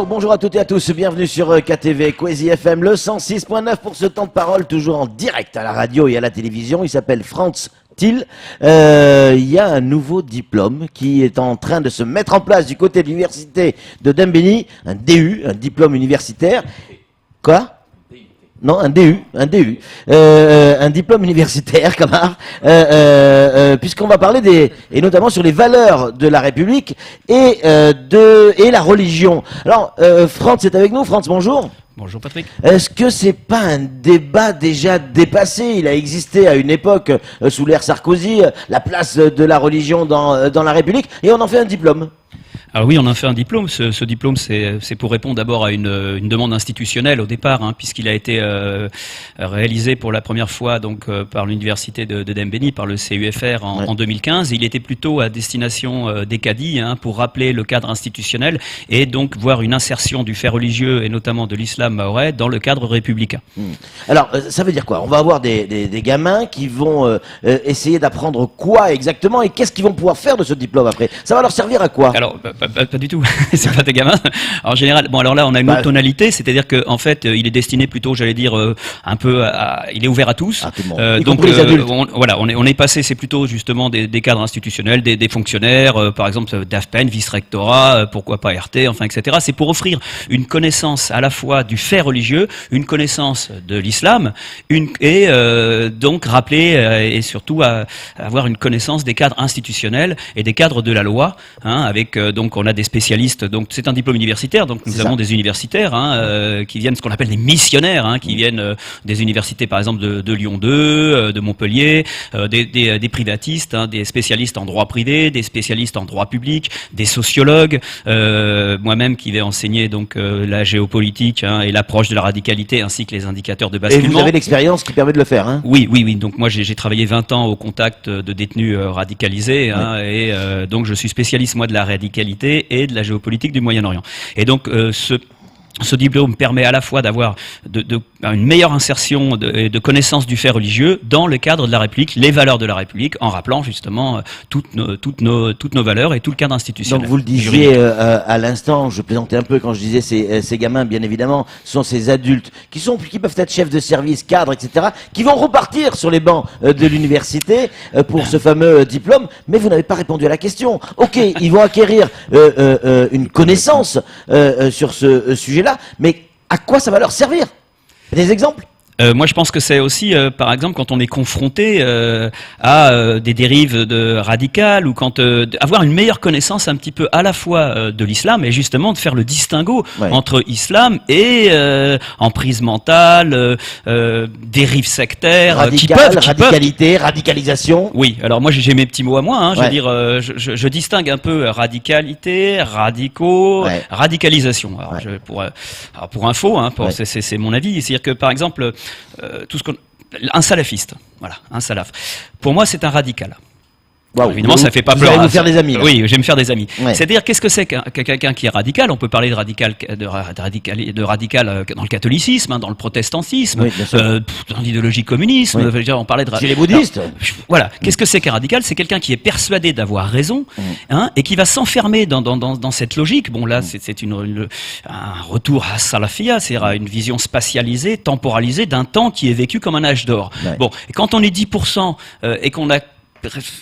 Bonjour à toutes et à tous, bienvenue sur KTV, Kwezi FM, le 106.9 pour ce temps de parole, toujours en direct à la radio et à la télévision. Il s'appelle Frans Thiel. Il y a un nouveau diplôme qui est en train de se mettre en place du côté de l'université de Dembéni, un DU, un diplôme universitaire. Quoi ? Non, un DU, un diplôme universitaire, Camar, puisqu'on va parler et notamment sur les valeurs de la République et la religion. Alors, Frans est avec nous. Frans, bonjour. Bonjour Patrick. Est-ce que c'est pas un débat déjà dépassé ? Il a existé à une époque, sous l'ère Sarkozy, la place de la religion dans la République, et on en fait un diplôme. Alors oui, on a fait un diplôme. Ce diplôme, c'est pour répondre d'abord à une demande institutionnelle au départ, puisqu'il a été réalisé pour la première fois donc par l'université de Dembéni, par le CUFR en 2015. Il était plutôt à destination des cadis, pour rappeler le cadre institutionnel et donc voir une insertion du fait religieux et notamment de l'islam mahorais dans le cadre républicain. Alors, ça veut dire quoi ? On va avoir des gamins qui vont essayer d'apprendre quoi exactement et qu'est-ce qu'ils vont pouvoir faire de ce diplôme après ? Ça va leur servir à quoi ? Alors, pas du tout. C'est pas des gamins. En général, bon, alors là, on a une autre tonalité, c'est-à-dire que en fait, il est destiné plutôt, j'allais dire, un peu il est ouvert à tous. Tout le monde. Donc, les adultes. On est passé, c'est plutôt justement des cadres institutionnels, des fonctionnaires, par exemple, DAFPEN, vice-rectorat, pourquoi pas RT, enfin, etc. C'est pour offrir une connaissance à la fois du fait religieux, une connaissance de l'islam, et donc rappeler et surtout avoir une connaissance des cadres institutionnels et des cadres de la loi, avec donc on a des spécialistes, donc c'est un diplôme universitaire, donc nous avons des universitaires qui viennent, ce qu'on appelle des missionnaires, qui viennent des universités par exemple de Lyon 2, de Montpellier, des privatistes, des spécialistes en droit privé, des spécialistes en droit public, des sociologues, moi-même qui vais enseigner donc la géopolitique et l'approche de la radicalité ainsi que les indicateurs de basculement. Et vous avez l'expérience qui permet de le faire, Oui. Donc moi j'ai travaillé 20 ans au contact de détenus radicalisés, et donc je suis spécialiste moi de la radicalité et de la géopolitique du Moyen-Orient. Et donc ce diplôme permet à la fois d'avoir une meilleure insertion et de connaissance du fait religieux dans le cadre de la République, les valeurs de la République, en rappelant justement toutes nos valeurs et tout le cadre institutionnel. Donc vous le disiez à l'instant, je plaisantais un peu quand je disais ces gamins, bien évidemment, sont ces adultes qui peuvent être chefs de service, cadres, etc., qui vont repartir sur les bancs de l'université pour ce fameux diplôme, mais vous n'avez pas répondu à la question. Ok, ils vont acquérir une connaissance sur ce sujet-là, mais à quoi ça va leur servir ? Des exemples ? Moi, je pense que c'est aussi, par exemple, quand on est confronté à des dérives radicales ou quand avoir une meilleure connaissance un petit peu à la fois de l'islam et justement de faire le distinguo entre islam et emprise mentale, dérives sectaires, radicalité, radicalisation. Oui. Alors moi, j'ai mes petits mots à moi. Je veux dire, je distingue un peu radicalité, radicaux, radicalisation. Alors, pour info, c'est mon avis. C'est-à-dire que par exemple un salafiste, un salaf. Pour moi, c'est un radical. Wow, évidemment, ça fait pas peur. Vous allez vous faire des amis. Là. Oui, je vais me faire des amis. C'est-à-dire, qu'est-ce que c'est quelqu'un qui est radical ? On peut parler de radical dans le catholicisme, dans le protestantisme, dans l'idéologie communiste. On parlait de les bouddhistes. Voilà. Qu'est-ce que c'est qu'un radical ? C'est quelqu'un qui est persuadé d'avoir raison, et qui va s'enfermer dans cette logique. Bon, là, c'est un retour à salafia, c'est-à-dire à une vision spatialisée, temporalisée d'un temps qui est vécu comme un âge d'or. Bon, et quand on est 10% et qu'on a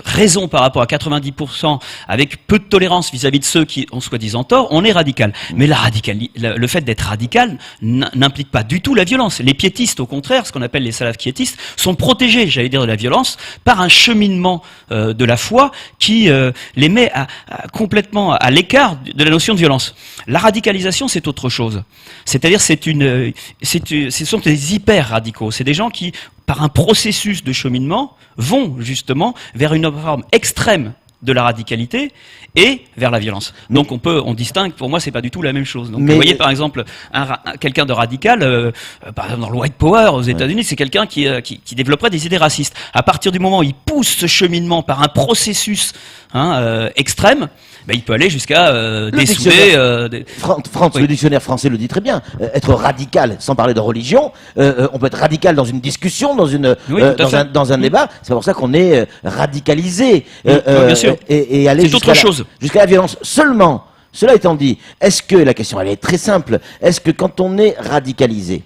raison par rapport à 90% avec peu de tolérance vis-à-vis de ceux qui ont soi-disant tort, on est radical. Mais le fait d'être radical n'implique pas du tout la violence. Les piétistes, au contraire, ce qu'on appelle les salafs piétistes, sont protégés, j'allais dire, de la violence par un cheminement de la foi qui les met complètement à l'écart de la notion de violence. La radicalisation, c'est autre chose. C'est-à-dire, ce sont des hyper radicaux. C'est des gens qui, par un processus de cheminement, vont justement vers une forme extrême de la radicalité et vers la violence. Donc on distingue, pour moi c'est pas du tout la même chose. Donc vous voyez par exemple quelqu'un de radical, par exemple dans le White Power aux États-Unis, c'est quelqu'un qui développerait des idées racistes. À partir du moment où il pousse ce cheminement par un processus extrême, il peut aller jusqu'à dessouder... Le dictionnaire français le dit très bien. Être radical, sans parler de religion, on peut être radical dans une discussion, dans un débat. C'est pour ça qu'on est radicalisé. Bien sûr. Et aller jusqu'à la violence. Cela étant dit, est-ce que, la question elle est très simple, est-ce que quand on est radicalisé,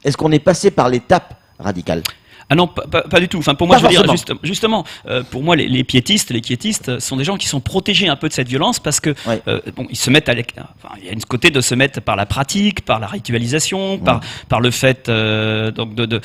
est-ce qu'on est passé par l'étape radicale? Ah non, pas du tout. Enfin, pour moi, Pas je veux dire, forcément. justement, pour moi, les piétistes, les quiétistes sont des gens qui sont protégés un peu de cette violence parce que, Ouais. bon, ils se mettent enfin, il y a une côté de se mettre par la pratique, par la ritualisation, par le fait donc de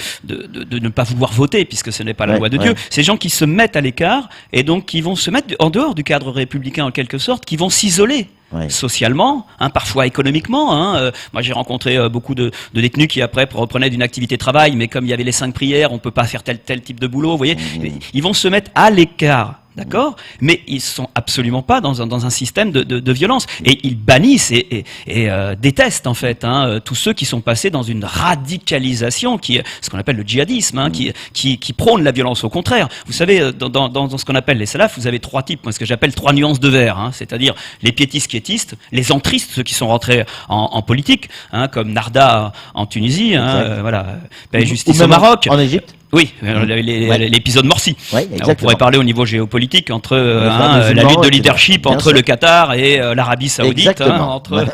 ne pas vouloir voter puisque ce n'est pas la Ouais, loi de ouais. Dieu. Ces gens qui se mettent à l'écart et donc qui vont se mettre en dehors du cadre républicain en quelque sorte, qui vont s'isoler. Ouais. Socialement, parfois économiquement. Moi, j'ai rencontré beaucoup de détenus qui après reprenaient d'une activité de travail, mais comme il y avait les 5 prières, on peut pas faire tel type de boulot. Vous voyez, ils vont se mettre à l'écart. D'accord, mais ils sont absolument pas dans un système de violence et ils bannissent et détestent en fait tous ceux qui sont passés dans une radicalisation qui est ce qu'on appelle le djihadisme, qui prône la violence. Au contraire, vous savez, dans ce qu'on appelle les salafs, vous avez 3 types, moi ce que j'appelle 3 nuances de vert, c'est-à-dire les piétistes quiétistes, les entristes, ceux qui sont rentrés en politique, comme Narda en Tunisie, voilà, paix et justice au Maroc, en Égypte. Oui, l'épisode Morsi. Ouais, on pourrait parler au niveau géopolitique entre la lutte de etc. leadership Bien entre sûr. le Qatar et l'Arabie Saoudite, entre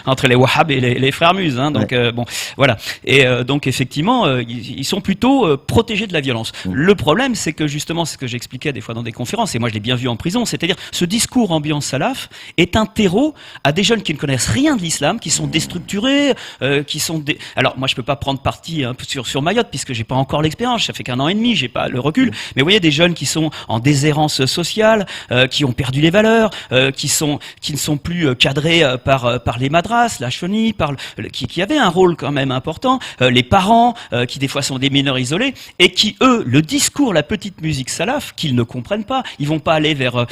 entre les Wahhabs et les frères Muses. Donc bon, voilà. Et donc effectivement, ils sont plutôt protégés de la violence. Le problème, c'est que justement, c'est ce que j'expliquais des fois dans des conférences, et moi je l'ai bien vu en prison, c'est-à-dire ce discours ambiant salaf est un terreau à des jeunes qui ne connaissent rien de l'islam, qui sont déstructurés, qui sont alors moi je peux pas prendre parti sur Mayotte puisque j'ai pas encore l'expérience, ça fait qu'1 an et demi, j'ai pas le recul, mais vous voyez des jeunes qui sont en déshérence sociale, qui ont perdu les valeurs, qui ne sont plus cadrés par les madrasses, la chenille, qui avaient un rôle quand même important, les parents qui des fois sont des mineurs isolés et qui eux le discours, la petite musique salaf qu'ils ne comprennent pas, ils vont pas aller vers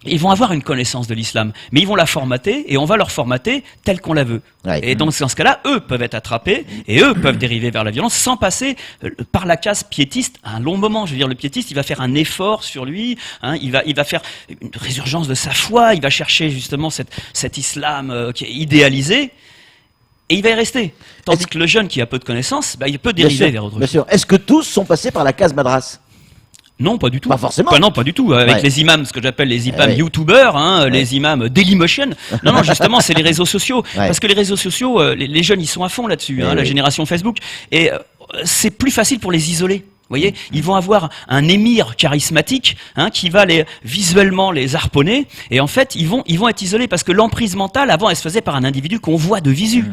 ils vont avoir une connaissance de l'islam, mais ils vont la formater et on va leur formater telle qu'on la veut. Ouais. Et donc dans ce cas-là, eux peuvent être attrapés et eux peuvent dériver vers la violence sans passer par la case piétiste à un long moment. Je veux dire, le piétiste, il va faire un effort sur lui, il va faire une résurgence de sa foi, il va chercher justement cet islam qui est idéalisé. Et il va y rester. Tandis que le jeune qui a peu de connaissances, il peut dériver vers autre chose. Bien sûr. Est-ce que tous sont passés par la case madras? Non, pas du tout. Pas forcément. Non, pas du tout. Avec Ouais. les imams, ce que j'appelle les imams Ouais. youtubeurs, les imams Dailymotion. Non, justement, c'est les réseaux sociaux. Ouais. Parce que les réseaux sociaux, les jeunes, ils sont à fond là-dessus, la oui. génération Facebook. Et c'est plus facile pour les isoler. Vous voyez, ils vont avoir un émir charismatique qui va visuellement les harponner, et en fait ils vont être isolés parce que l'emprise mentale avant elle se faisait par un individu qu'on voit de visu.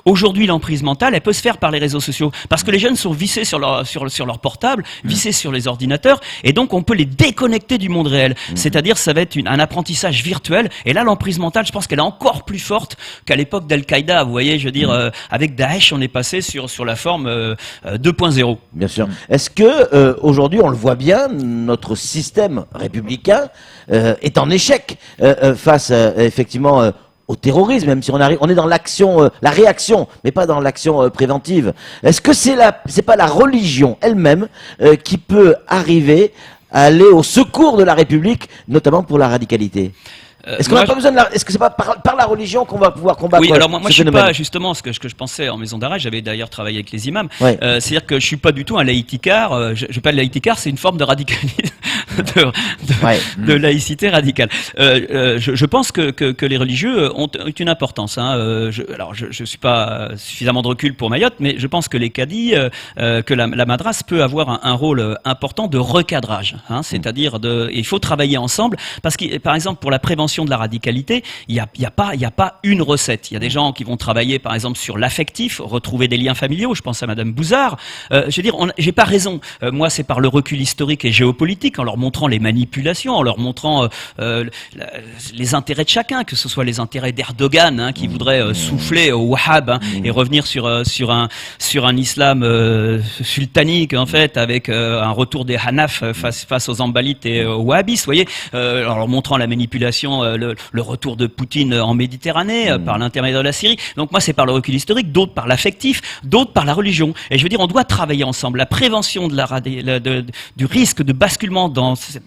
Aujourd'hui l'emprise mentale elle peut se faire par les réseaux sociaux parce que les jeunes sont vissés sur leur portable, vissés sur les ordinateurs, et donc on peut les déconnecter du monde réel. C'est-à-dire ça va être un apprentissage virtuel, et là l'emprise mentale je pense qu'elle est encore plus forte qu'à l'époque d'Al-Qaïda. Vous voyez, je veux dire avec Daesh on est passé sur la forme 2.0. Bien sûr. Est-ce que aujourd'hui, on le voit bien, notre système républicain est en échec face effectivement au terrorisme, même si on est dans l'action, la réaction, mais pas dans l'action préventive. Est-ce que c'est pas la religion elle-même qui peut arriver à aller au secours de la République, notamment pour la radicalité? Est-ce qu'on n'a pas besoin est-ce que c'est pas par la religion qu'on va pouvoir combattre? Oui, alors moi ce je suis phénomène? pas justement ce que je pensais en maison d'arrêt. J'avais d'ailleurs travaillé avec les imams. Ouais. C'est-à-dire que je suis pas du tout un laïticard. Je parle de laïticard, c'est une forme de radicalisme, de laïcité radicale. Je pense que les religieux ont une importance. Alors je suis pas suffisamment de recul pour Mayotte, mais je pense que les cadis, que la madrasse peut avoir un rôle important de recadrage. C'est-à-dire il faut travailler ensemble parce que par exemple pour la prévention de la radicalité, il y a pas une recette. Il y a des gens qui vont travailler par exemple sur l'affectif, retrouver des liens familiaux. Je pense à Madame Bouzard. Je veux dire, j'ai pas raison. Moi, c'est par le recul historique et géopolitique, en leur montrant les manipulations, en leur montrant les intérêts de chacun, que ce soit les intérêts d'Erdogan qui voudrait souffler au Wahhab et revenir sur un islam sultanique en fait, avec un retour des Hanaf face aux Ambalites et aux Wahhabistes. Vous voyez, en leur montrant la manipulation. Le retour de Poutine en Méditerranée par l'intermédiaire de la Syrie. Donc moi c'est par le recul historique, d'autres par l'affectif, d'autres par la religion. Et je veux dire on doit travailler ensemble. La prévention de du risque de basculement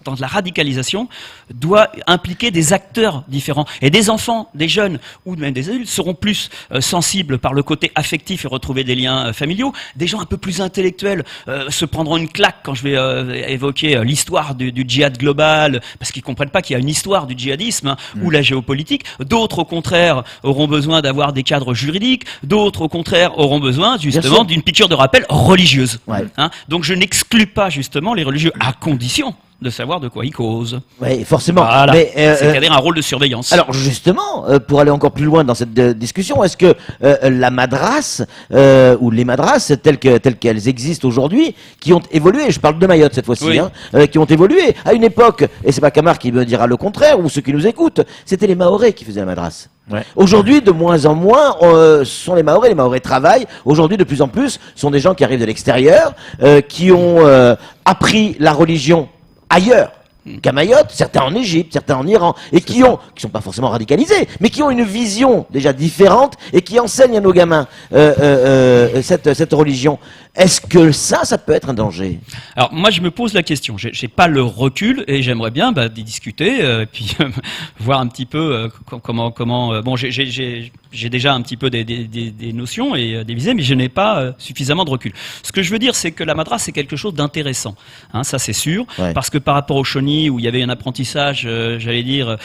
dans la radicalisation doit impliquer des acteurs différents. Et des enfants, des jeunes ou même des adultes seront plus sensibles par le côté affectif et retrouver des liens familiaux. Des gens un peu plus intellectuels se prendront une claque quand je vais évoquer l'histoire du djihad global, parce qu'ils comprennent pas qu'il y a une histoire du djihadisme ou la géopolitique. D'autres, au contraire, auront besoin d'avoir des cadres juridiques. D'autres, au contraire, auront besoin justement d'une piqûre de rappel religieuse. Ouais. Donc je n'exclus pas justement les religieux, à condition de savoir de quoi ils causent. Oui, forcément. Voilà. Mais, c'est-à-dire un rôle de surveillance. alors justement, pour aller encore plus loin dans cette discussion, est-ce que la madrasse ou les madrasses telles qu'elles existent aujourd'hui, qui ont évolué, je parle de Mayotte cette fois-ci, Oui. qui ont évolué à une époque, et c'est pas Camar qui me dira le contraire, ou ceux qui nous écoutent, c'était les Mahorais qui faisaient la madrasse. Ouais. Aujourd'hui, de moins en moins, ce sont les Mahorais. Les Mahorais travaillent. Aujourd'hui, de plus en plus, ce sont des gens qui arrivent de l'extérieur, qui ont appris la religion ailleurs qu'à Mayotte, certains en Égypte, certains en Iran, et qui sont pas forcément radicalisés, mais qui ont une vision déjà différente et qui enseignent à nos gamins cette religion. Est-ce que ça peut être un danger? Alors moi je me pose la question, j'ai pas le recul et j'aimerais bien d'y discuter et puis voir un petit peu comment bon j'ai déjà un petit peu des notions et des visées, mais je n'ai pas suffisamment de recul. Ce que je veux dire, c'est que la madrase c'est quelque chose d'intéressant, ça c'est sûr, parce que par rapport au Shoni où il y avait un apprentissage, j'allais dire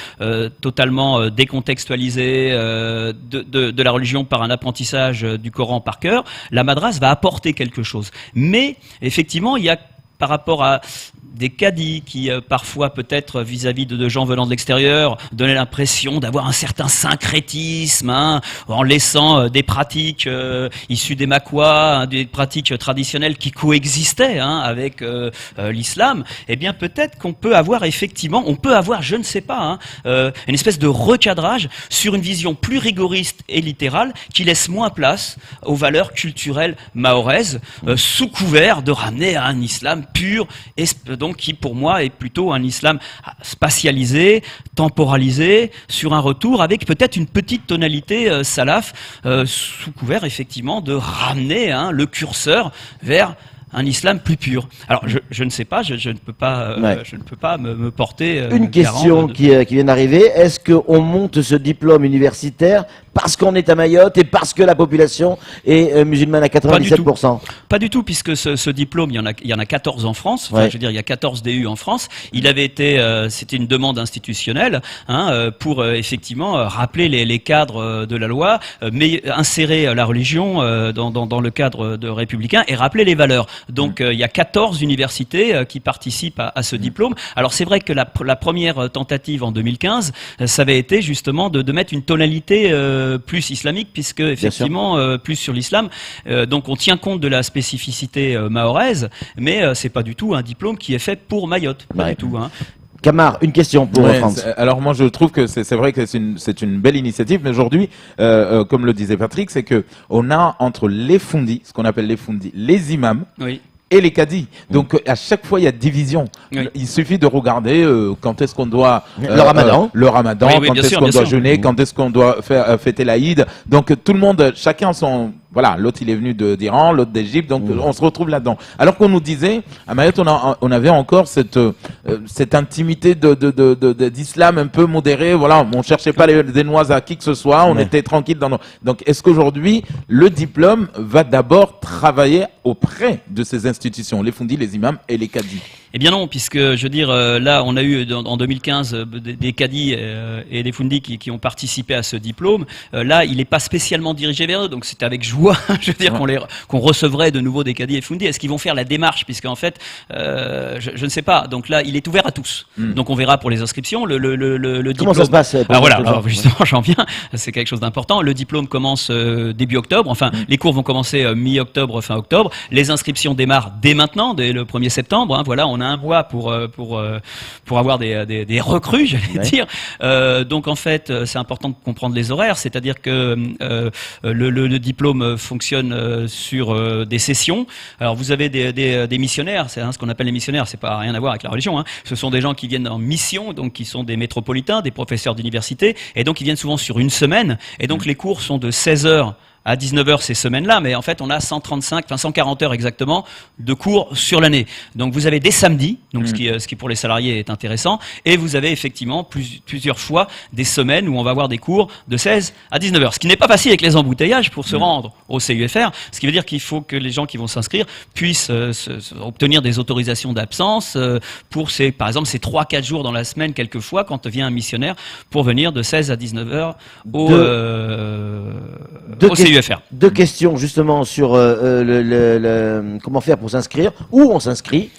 totalement décontextualisé de la religion par un apprentissage du Coran par cœur, la madrase va apporter quelque chose. Mais effectivement, il y a par rapport à des cadis qui parfois peut-être vis-à-vis de gens venant de l'extérieur donnaient l'impression d'avoir un certain syncrétisme en laissant des pratiques issues des Maquas, des pratiques traditionnelles qui coexistaient avec l'islam. Eh bien peut-être qu'on peut avoir effectivement, je ne sais pas, une espèce de recadrage sur une vision plus rigoriste et littérale qui laisse moins place aux valeurs culturelles mahoraises sous couvert de ramener à un islam pur et donc qui pour moi est plutôt un islam spatialisé, temporalisé, sur un retour avec peut-être une petite tonalité salaf, sous couvert effectivement de ramener le curseur vers un islam plus pur. Alors je ne sais pas, je ne peux pas, je ne peux pas me porter. Une question qui vient d'arriver. Est-ce qu'on monte ce diplôme universitaire parce qu'on est à Mayotte et parce que la population est musulmane à 97%? Pas du tout, puisque ce diplôme, il y en a 14 en France. Enfin, je veux dire, il y a 14 DU en France. Il avait été, c'était une demande institutionnelle pour effectivement rappeler les cadres de la loi, mais insérer la religion dans le cadre de républicain et rappeler les valeurs. Donc il y a 14 universités qui participent à ce diplôme. Alors c'est vrai que la première tentative en 2015, ça avait été justement de mettre une tonalité plus islamique, puisque effectivement plus sur l'islam. Donc on tient compte de la spécificité mahoraise, mais c'est pas du tout un diplôme qui est fait pour Mayotte, pas du tout. Camar, une question pour Franz. Alors moi je trouve que c'est vrai que c'est une belle initiative, mais aujourd'hui, comme le disait Patrick, c'est que on a entre les fundis, ce qu'on appelle les fundis, les imams. Oui. Et les cadis. Donc à chaque fois il y a division. Oui. Il suffit de regarder quand est-ce qu'on doit le Ramadan, oui, quand est-ce qu'on doit jeûner, quand est-ce qu'on doit faire fêter l'Aïd. Donc tout le monde, chacun son. Voilà, l'autre il est venu d'Iran, l'autre d'Égypte, donc on se retrouve là-dedans. Alors qu'on nous disait, à Mayotte, on avait encore cette intimité d'islam un peu modéré. Voilà, on cherchait pas des noises à qui que ce soit, on était tranquille dans nos. Donc est-ce qu'aujourd'hui le diplôme va d'abord travailler auprès de ces institutions, les fundis, les imams et les cadis? Eh bien non, puisque je veux dire, là on a eu en 2015 des cadis et des fundis qui ont participé à ce diplôme. Là, il n'est pas spécialement dirigé vers eux, donc c'est avec joie, je veux dire, qu'on recevrait de nouveau des cadis et fundis. Est-ce qu'ils vont faire la démarche, puisqu'en fait, je ne sais pas. Donc là, il est ouvert à tous. Donc on verra pour les inscriptions. Le diplôme. Comment ça se passe? Alors justement, j'en viens. C'est quelque chose d'important. Le diplôme commence début octobre. Enfin, les cours vont commencer mi-octobre, fin octobre. Les inscriptions démarrent dès maintenant, dès le 1er septembre. Voilà, on a un mois pour avoir des recrues, j'allais dire. Donc en fait, c'est important de comprendre les horaires, c'est-à-dire que le diplôme fonctionne sur des sessions. Alors vous avez des missionnaires, c'est ce qu'on appelle les missionnaires, c'est pas rien à voir avec la religion. Ce sont des gens qui viennent en mission, donc qui sont des métropolitains, des professeurs d'université, et donc ils viennent souvent sur une semaine. Et donc les cours sont de 16h à 19h ces semaines-là, mais en fait, on a 140 heures exactement de cours sur l'année. Donc, vous avez des samedis, donc ce qui pour les salariés est intéressant, et vous avez effectivement plusieurs fois des semaines où on va avoir des cours de 16 à 19h. Ce qui n'est pas facile avec les embouteillages pour se rendre au CUFR, ce qui veut dire qu'il faut que les gens qui vont s'inscrire puissent obtenir des autorisations d'absence pour par exemple, ces 3-4 jours dans la semaine, quelquefois, quand vient un missionnaire pour venir de 16 à 19h au CUFR. Deux questions justement sur comment faire pour s'inscrire, où on s'inscrit,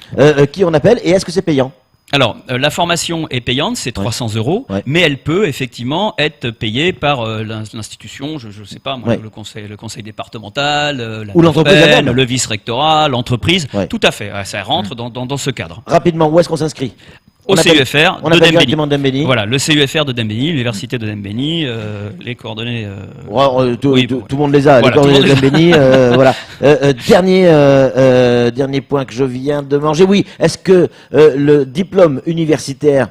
qui on appelle et est-ce que c'est payant? Alors, la formation est payante, c'est 300 €, mais elle peut effectivement être payée par l'institution, je sais pas, moi, le conseil départemental, ou l'entreprise, le vice-rectorat, l'entreprise, tout à fait, ça rentre dans ce cadre. Rapidement, où est-ce qu'on s'inscrit? Au CUFR de Dembéni. Voilà, le CUFR de Dembéni, l'université de Dembéni, les coordonnées. Tout le monde les a, voilà, les coordonnées de Dembéni. Voilà. Dernier point que je viens de manger. Oui, est-ce que le diplôme universitaire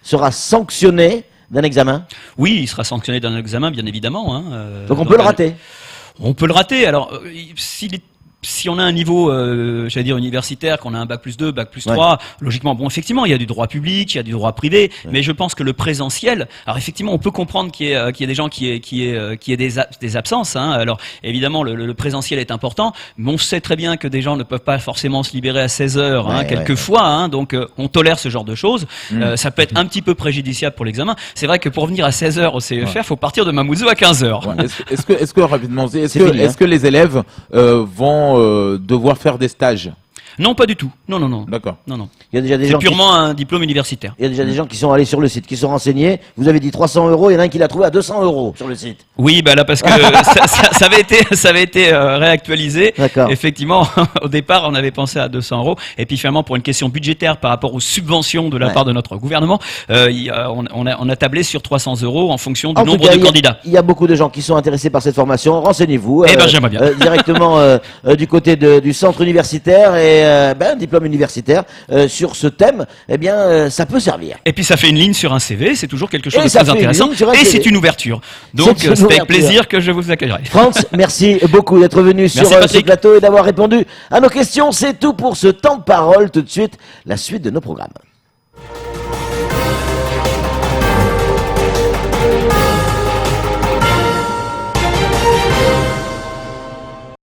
sera sanctionné d'un examen? Oui, il sera sanctionné d'un examen, bien évidemment. Donc on peut le rater. On peut le rater. Alors, si on a un niveau, j'allais dire universitaire, qu'on a un bac+2, bac+3, logiquement, bon, effectivement, il y a du droit public, il y a du droit privé, mais je pense que le présentiel, alors effectivement, on peut comprendre qu'il y ait des gens qui aient des absences, hein. Alors, évidemment, le présentiel est important, mais on sait très bien que des gens ne peuvent pas forcément se libérer à 16 heures, quelquefois, hein, donc on tolère ce genre de choses. Ça peut être un petit peu préjudiciable pour l'examen. C'est vrai que pour venir à 16 heures au CEFR, faut partir de Mamoudzou à 15 heures. Est-ce que rapidement, est-ce que les élèves vont devoir faire des stages? Non, pas du tout. Non. D'accord. Non. Il y a déjà des c'est gens purement un diplôme universitaire. Il y a déjà des gens qui sont allés sur le site, qui sont renseignés. Vous avez dit 300 €, il y en a un qui l'a trouvé à 200 € sur le site. Oui, bah là parce que ça avait été réactualisé. D'accord. Effectivement, au départ, on avait pensé à 200 €, et puis finalement, pour une question budgétaire par rapport aux subventions de la part de notre gouvernement, on a tablé sur 300 € en fonction du nombre de candidats. Il y a beaucoup de gens qui sont intéressés par cette formation. Renseignez-vous. J'aimerais bien. Directement du côté du centre universitaire et un diplôme universitaire sur ce thème. Eh bien, ça peut servir. Et puis ça fait une ligne sur un CV, c'est toujours quelque chose de très intéressant. Et c'est une ouverture. Donc c'est avec plaisir que je vous accueillerai. Frantz, merci beaucoup d'être venu sur ce plateau et d'avoir répondu à nos questions. C'est tout pour ce temps de parole. Tout de suite, la suite de nos programmes.